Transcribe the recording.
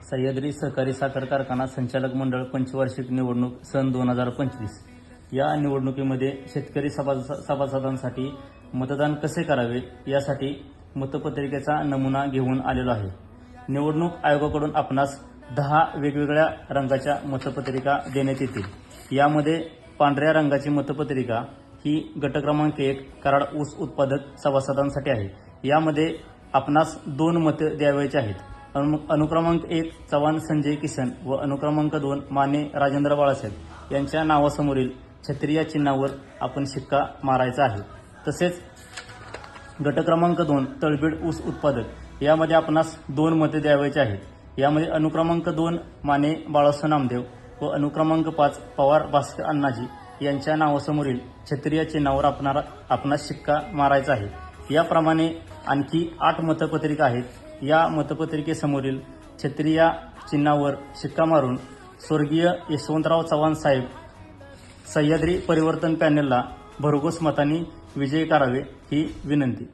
सह्याद्री सहकारी साखर कारखाना संचालक मंडळ पंचवार्षिक निवडणूक सन 2025 या निवडणुकीमध्ये शेतकरी सभासदांसाठी मतदान कसे करावे यासाठी मतपत्रिकेचा नमुना घेऊन आलेलो आहे। निवडणूक आयोगाकडून आपणास 10 वेगवेगळ्या रंगाच्या मतपत्रिका देण्यात येतील। यामध्ये पांढऱ्या रंगाची मतपत्रिका ही गट क्रमांक 1 कराड ऊस उत्पादक सभासदांसाठी आहे। यामध्ये आपणास 2 मते द्यावयाची आहेत। अनुक्रमांक 1 चव्हाण संजय किसन व अनुक्रमांक 2 माने राजेंद्र बाळासाहेब यांच्या नावासमोरील छत्री या चिन्हावर आपण शिक्का मारायचा आहे। तसेच गट क्रमांक 2 तळबीड ऊस उत्पादक यामध्ये आपणास 2 मते द्यावयाची आहेत। यामध्ये अनुक्रमांक 2 माने बाळासाहेब नामदेव व अनुक्रमांक 5 पवार भास्कर अण्णाजी यांच्या नावासमोरील छत्री या चिन्हावर आपणास शिक्का मारायचा आहे। याप्रमाणे आणखी 8 मतपत्रिका आहेत। या मतपत्रिकेसमोरील छत्री या चिन्हावर शिक्का मारून स्वर्गीय यशवंतराव चव्हाण साहेब सह्याद्री परिवर्तन पॅनेलला भरघोस मतांनी विजयी करावे ही विनंती।